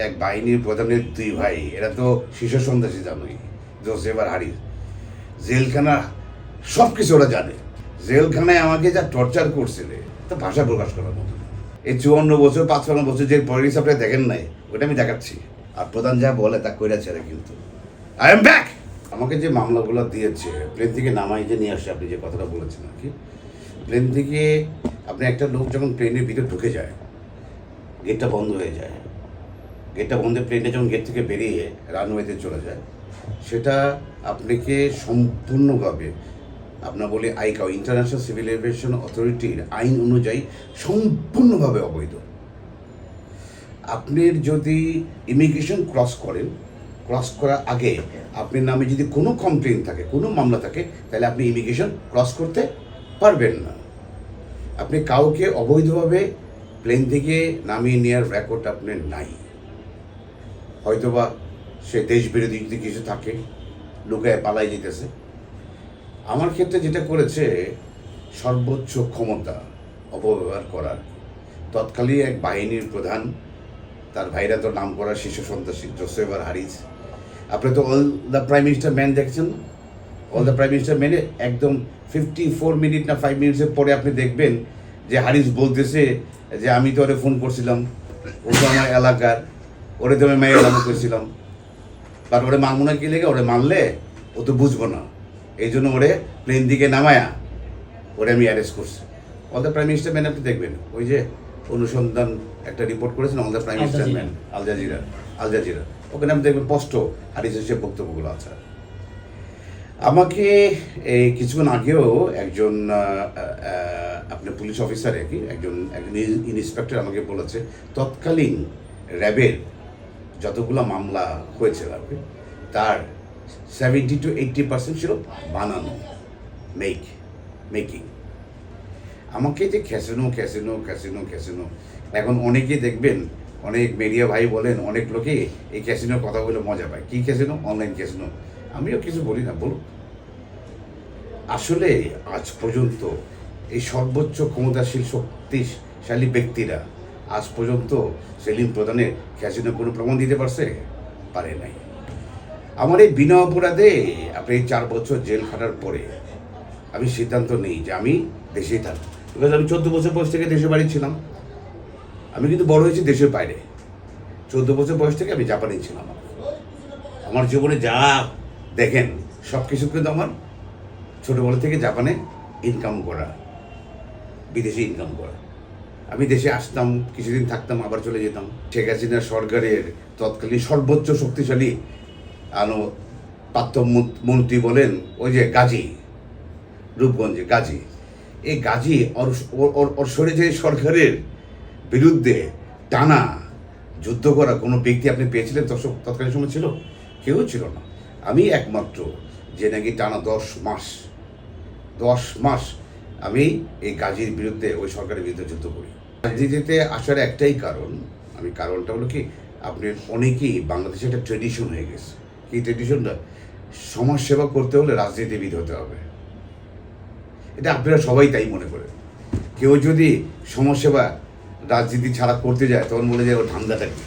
এক বাহিনীর প্রধানের দুই ভাই, এরা তো শীর্ষ সন্ত্রাসী জানোই, জোসেফ আর হারিস। জেলখানা সব কিছু ওরা জানে। জেলখানায় আমাকে যা টর্চার করছিলে তা ভাষা প্রকাশ করার মতো। এই 54 বছর 55 বছর যে পলিটিক্স আপনি দেখেন নাই, ওটা আমি দেখাচ্ছি। আর প্রধান যা বলে তা কইরা ছেড়ে কিন্তু আই এম ব্যাক। আমাকে যে মামলাগুলো দিয়েছে, প্লেন থেকে নামাই যে নিয়ে আসছে, আপনি যে কথাটা বলেছেন আর কি, প্লেন থেকে আপনি একটা লোক যখন প্লেনের ভিতরে ঢুকে যায়, গেটটা বন্ধ হয়ে যায়, গেটটা বন্ধ, প্লেনটা যখন গেট থেকে বেরিয়ে রানওয়েতে চলে যায়, সেটা আপনাকে সম্পূর্ণভাবে আপনার বলি আইকাও, ইন্টারন্যাশনাল সিভিল এভিয়েশন অথরিটির আইন অনুযায়ী সম্পূর্ণভাবে অবৈধ। আপনি যদি ইমিগ্রেশন ক্রস করেন, ক্রস করার আগে আপনার নামে যদি কোনো কমপ্লেন থাকে, কোনো মামলা থাকে, তাহলে আপনি ইমিগ্রেশন ক্রস করতে পারবেন না। আপনি কাউকে অবৈধভাবে প্লেন থেকে নামিয়ে নেওয়ার রেকর্ড আপনার নাই। হয়তোবা সে দেশ বিরোধী যদি কিছু থাকে, লুকায় পালাই যেতেছে। আমার ক্ষেত্রে যেটা করেছে, সর্বোচ্চ ক্ষমতা অপব্যবহার করার। তৎকালীন এক বাহিনীর প্রধান, তার ভাইরা তো নাম করা শীর্ষ সন্ত্রাসী, জোসেফ আর হারিস। আপনি তো all the prime minister man দেখছেন, অল দ্য প্রাইম মিনিস্টার ম্যানে একদম 54 মিনিট না 5 মিনিটসের পরে আপনি দেখবেন যে হারিস বলতেছে যে আমি তো ওরে ফোন করছিলাম, ও তো আমার এলাকার, ওরে তো আমি মায়ের এলাকা করছিলাম, বাট ওরে মানবো না কি লেগে, ওরে মানলে ও তো বুঝবো না, এই জন্য ওরে প্লেন দিকে নামায়া ওরে আমি অ্যারেস্ট করছি। All the prime minister man আপনি দেখবেন, ওই যে অনুসন্ধান একটা রিপোর্ট করেছেন all the prime minister man, Al Jazeera, ওখানে আপনি দেখবেন স্পষ্ট হারিসের সে বক্তব্যগুলো আছে। আমাকে এই কিছুক্ষণ আগেও একজন আপনার পুলিশ অফিসার আর কি, একজন ইন্সপেক্টর আমাকে বলেছে তৎকালীন র্যাবের যতগুলো মামলা হয়েছে আর কি, তার 70 to 80% ছিল বানানো, মেকিং। আমাকে যে ক্যাসিনো এখন অনেকেই দেখবেন, অনেক মিডিয়া ভাই বলেন, অনেক লোকে এই ক্যাসিনোর কথা বলে মজা পায়। কি ক্যাসিনো? Online casino. আমিও কিছু বলি না, বলুন। আসলে আজ পর্যন্ত এই সর্বোচ্চ ক্ষমতাশীল শক্তিশালী ব্যক্তিরা আজ পর্যন্ত সেলিম প্রধানের ক্যাসিনো কোনো প্রমাণ দিতে পারে নাই। আমার এই বিনা অপরাধে আপনি 4 বছর জেল খাটার পরে আমি সিদ্ধান্ত নেই যে আমি দেশেই থাকবো। বিকজ আমি 14 বছর বয়স থেকে দেশের বাড়ি ছিলাম। আমি কিন্তু বড় হয়েছি দেশের বাইরে। 14 বছর বয়স থেকে আমি জাপানে ছিলাম। আমার জীবনে যা দেখেন সব কিছু কিন্তু আমার ছোটোবেলা থেকে জাপানে ইনকাম করা, বিদেশে ইনকাম করা। আমি দেশে আসতাম, কিছুদিন থাকতাম, আবার চলে যেতাম। শেখ হাসিনা সরকারের তৎকালীন সর্বোচ্চ শক্তিশালী মন্ত্রী বলেন, ওই যে গাজী, রূপগঞ্জে গাজী, এই গাজী ওর যে সরকারের বিরুদ্ধে টানা যুদ্ধ করা কোনো ব্যক্তি আপনি পেয়েছিলেন তৎকালীন সময়? ছিল? কেউ ছিল না। আমি একমাত্র যে নাকি টানা 10 মাস আমি এই গাজীর বিরুদ্ধে, ওই সরকারের বিরুদ্ধে যুদ্ধ করি। রাজনীতিতে আসার একটাই কারণটা হলো কি, আপনি অনেকেই বাংলাদেশে একটা ট্রেডিশন হয়ে গেছে। কি ট্রেডিশনটা? সমাজ সেবা করতে হলে রাজনীতিবিদ হতে হবে। এটা আপনারা সবাই তাই মনে করেন। কেউ যদি সমাজসেবা রাজনীতি ছাড়া করতে যায়, তখন বলে যায় ওর ধান্দাটা কি।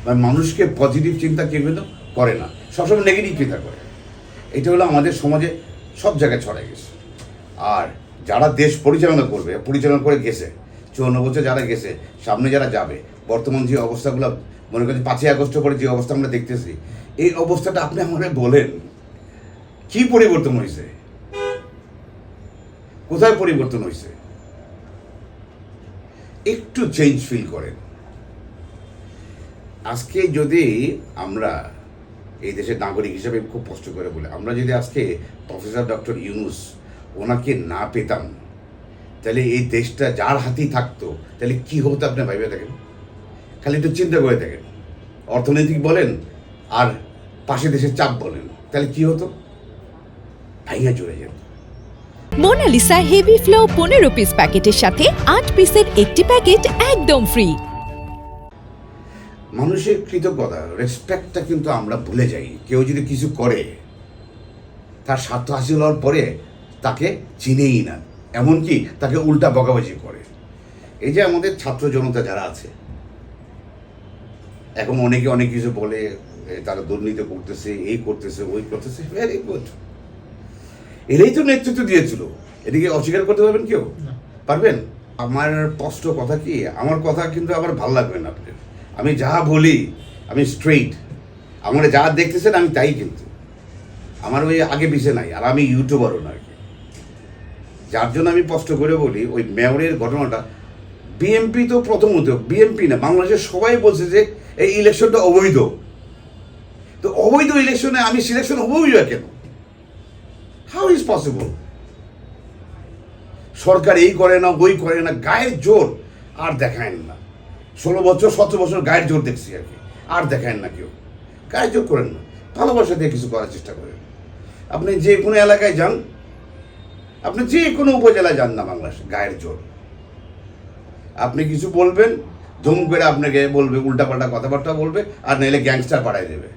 মানে মানুষকে পজিটিভ চিন্তা কেউ কিন্তু করে না, সবসময় নেগেটিভ চিন্তা করে। এটা হলো আমাদের সমাজে সব জায়গায় ছড়াই গেছে। আর যারা দেশ পরিচালনা করে গেছে, 54 বছর যারা গেছে, সামনে যারা যাবে, বর্তমান যে অবস্থাগুলো, মনে করেন 5ই আগস্টের পরে যে অবস্থা আমরা দেখতেছি, এই অবস্থাটা আপনি আমাদের বলেন কি পরিবর্তন হয়েছে? কোথায় পরিবর্তন হয়েছে? একটু চেঞ্জ ফিল করেন। আজকে যদি আমরা এই দেশের নাগরিক হিসেবে খুব কষ্ট করে বলে, আমরা যদি আজকে প্রফেসর ডক্টর ইউনূস ওনাকে না পেতাম, তাহলে এই দেশটা যার হাতেই থাকতো, তাহলে কি হতো আপনি ভাইবে দেখেন। খালি একটু চিন্তা করে দেখেন। অর্থনৈতিক বলেন আর পাশে দেশের চাপ বলেন, তাহলে কি হতো? ভাইয়া জুড়ে যেত। মোনালিসা হেভি ফ্লো 15 পিস প্যাকেটের সাথে 8 পিসের একটি প্যাকেট একদম ফ্রি। মানুষের কৃতজ্ঞতা, রেসপেক্টটা কিন্তু আমরা ভুলে যাই। কেউ যদি কিছু করে, তার স্বার্থ হাসিল হওয়ার পরে তাকে চিনেই না, এমনকি তাকে উল্টা বকাবাজি করে। এই যে আমাদের ছাত্র জনতা যারা আছে, এখন অনেকে অনেক কিছু বলে, তারা দুর্নীতি করতেছে, এই করতেছে, ওই করতেছে। ভেরি গুড, এরাই তো নেতৃত্ব দিয়েছিল, এদিকে অস্বীকার করতে পারবেন কেউ? পারবেন? আমার স্পষ্ট কথা কি, আমার কথা কিন্তু আবার ভালো লাগবে না আপনার। আমি যা বলি আমি স্ট্রেইট, আমার যা দেখতেছেন আমি তাই, কিন্তু আমার ওই আগে পিছে নাই, আর আমি ইউটিউবারও না আর কি। যার জন্য আমি স্পষ্ট করে বলি, ওই মেয়রের ঘটনাটা, বিএনপি তো প্রথমত, বিএনপি না, বাংলাদেশের সবাই বলছে যে এই ইলেকশনটা অবৈধ। তো অবৈধ ইলেকশনে আমি সিলেকশন হবই না কেন? How is possible? সরকার এই করে না, ওই করে না, গায়ের জোর আর দেখায় না। 16 বছর 17 বছর গায়ের জোর দেখছি আর কি, আর দেখায় না কেউ। গায়ের জোর করেন না, ভালোবাসা দিয়ে কিছু করার চেষ্টা করেন। আপনি যে কোনো এলাকায় যান, আপনি যে কোনো উপজেলায় যান না বাংলাদেশে, গায়ের জোর। আপনি কিছু বলবেন, ধুম করে আপনাকে বলবে, উল্টাপাল্টা কথাবার্তা বলবে, আর নাহলে গ্যাংস্টার পাঠাই দেবে,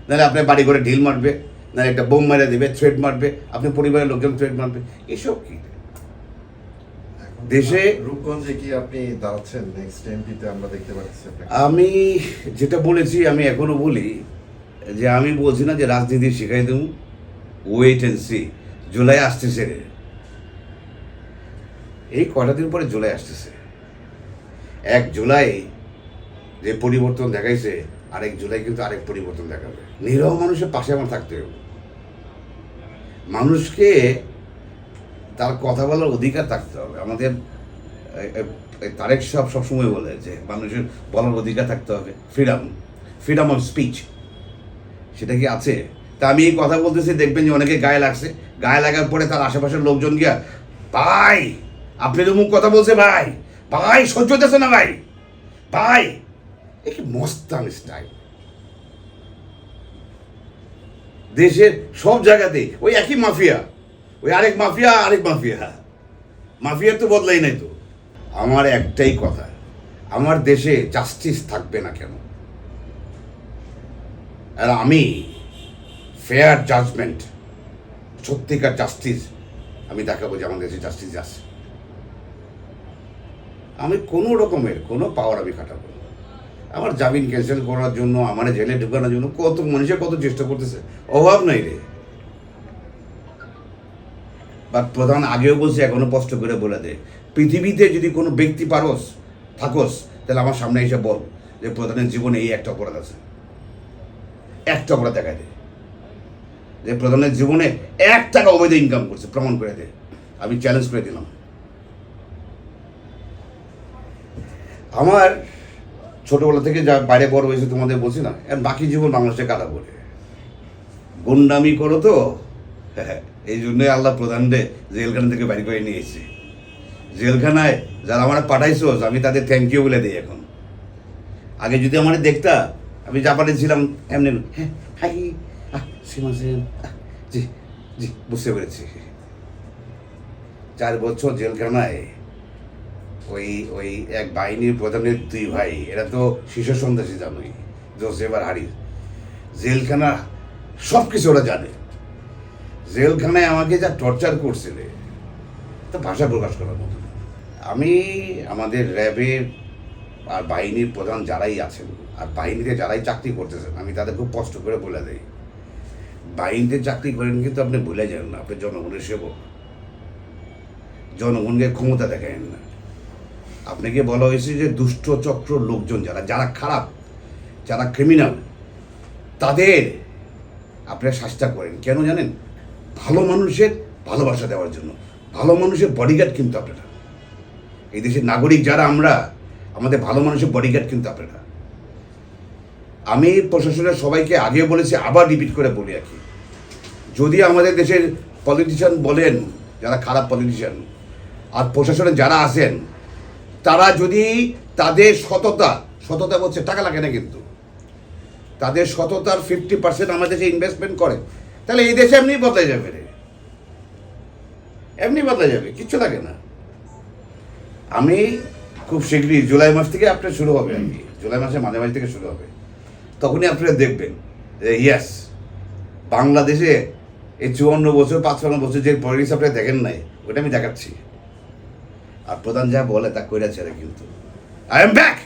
নাহলে আপনার বাড়ি করে ঢিল মারবে, নাহলে একটা বোম মেরে দেবে, থ্রেট মারবে, আপনি পরিবারের লোকজন থ্রেট মারবে। এসব কি দেশে? রূপগঞ্জে কি আপনি দাঁড়াচ্ছেন নেক্সট এমপিতে আমরা দেখতে পাচ্ছি আপনাকে? আমি যেটা বলেছি, আমি এখনো বলি যে আমি বলছি না যে রাজনীতি শিখাই দেব, ওয়েট অ্যান্ড সি। জুলাই আসতেছে রে, এই কটা দিন পরে জুলাই আসতেছে। 1 জুলাই যে পরিবর্তন দেখাইছে, আরেক জুলাই কিন্তু আরেক পরিবর্তন দেখাবে। নিরহ মানুষের পাশে আমার থাকতে হবে, মানুষকে তার কথা বলার অধিকার থাকতে হবে। আমাদের তারেক সাহেব সবসময় বলে যে মানুষের বলার অধিকার থাকতে হবে, ফ্রিডম অফ স্পিচ। সেটা কি আছে? তা আমি এই কথা বলতেছি, দেখবেন যে অনেকে গায়ে লাগছে, গায়ে লাগার পরে তার আশেপাশের লোকজন গিয়া, ভাই আপনি তো মুখ কথা বলছে, ভাই ভাই সহ্য হতেছে না, ভাই ভাই। এ কি মস্তান স্টাইল। দেশের সব জায়গাতে ওই একই মাফিয়া, ওই আরেক মাফিয়া, আরেক মাফিয়া, মাফিয়ার তো বদলাই নাই তো। আমার একটাই কথা, আমার দেশে জাস্টিস থাকবে না কেন? আর আমি ফেয়ার জাজমেন্ট, সত্যিকার জাস্টিস আমি দেখাবো যে আমার দেশে জাস্টিস আছে। আমি কোনো রকমের কোনো পাওয়ার আমি খাটাবো না। আমার জামিন ক্যান্সেল করার জন্য, আমার জেলে ঢুকানোর জন্য কত মানুষের কত চেষ্টা করতেছে, অভাব নাই রে। বা প্রধান আগেও বলছে, এখনো স্পষ্ট করে বলে দে, পৃথিবীতে যদি কোনো ব্যক্তি থাকোস, তাহলে আমার সামনে এসে বল যে প্রধানের জীবনে এই একটা অপরাধ আছে, একটা অপরাধ দেখায় দে যে প্রধানের জীবনে 1 টাকা অবৈধ ইনকাম করছে, প্রমাণ করে দে। আমি চ্যালেঞ্জ করে দিলাম। আমার ছোটবেলা থেকে যা বাইরে বড় হয়েছে তোমাদের বলছি না, আর বাকি জীবন বাংলাদেশে কাটা পড়ে গুন্ডামি করো তো, হ্যাঁ, এই জন্যই আল্লাহ প্রধানরে জেলখানা থেকে বাইরে করে নিয়েছে। জেলখানায় যারা আমার পাঠাইছো, আমি তাদের থ্যাংক ইউ বলে দিই এখন। আগে যদি আমার দেখতা, আমি জাপানে ছিলাম, এমনি হ্যাঁ হাই সীমাসেন, জি জি বুঝতে পেরেছি। 4 বছর জেলখানায় ওই ওই এক বাহিনীর প্রধানের 2 ভাই, এরা তো শীর্ষ সন্ত্রাসী, জানোই, জোসেফ আর হারিস। জেলখানা সব কিছু ওরা জানে। জেলখানায় আমাকে যা টর্চার করছিল, তা ভাষা প্রকাশ করার মতো। আমি আমাদের র্যাবের আর বাহিনীর প্রধান যারাই আছেন, আর বাহিনীতে যারাই চাকরি করতেছেন, আমি তাদের খুব কষ্ট করে বলে দিই, বাহিনীতে চাকরি করেন কিন্তু আপনি ভুলে যান না, আপনি জনগণের সেবক। জনগণকে ক্ষমতা দেখায়েন না। আপনাকে বলা হয়েছে যে দুষ্ট চক্র লোকজন যারা খারাপ, যারা ক্রিমিনাল, তাদের আপনারা শাস্তি করেন। কেন জানেন? ভালো মানুষের ভালোবাসা দেওয়ার জন্য, ভালো মানুষের বডিগার্ড কিন্তু আপনারা। এই দেশের নাগরিক যারা আমরা, আমাদের ভালো মানুষের বডিগার্ড কিন্তু আপনারা। আমি প্রশাসনের সবাইকে আগে বলেছি, আবার রিপিট করে বলি আর কি, যদি আমাদের দেশের পলিটিশিয়ান বলেন যারা খারাপ পলিটিশিয়ান, আর প্রশাসনে যারা আছেন, তারা যদি তাদের সততা বলছে, টাকা লাগে না কিন্তু, তাদের সততার 50% আমাদের দেশে ইনভেস্টমেন্ট করে, তাহলে এই দেশে এমনি বদলে যাবে রে, এমনি বদলে যাবে, কিচ্ছু লাগে না। আমি খুব শীঘ্রই জুলাই মাস থেকে আপনার শুরু হবে আর কি, জুলাই মাসের মাঝামাঝি থেকে শুরু হবে। তখনই আপনারা দেখবেন যে ইয়েস, বাংলাদেশে এই 54 বছর 55 বছর যে পলিটিক্স আপনারা দেখেন নাই, ওটা আমি দেখাচ্ছি। আর প্রধান যা বলে তা কইরা ছেড়ে কিন্তু আই এম ব্যাক।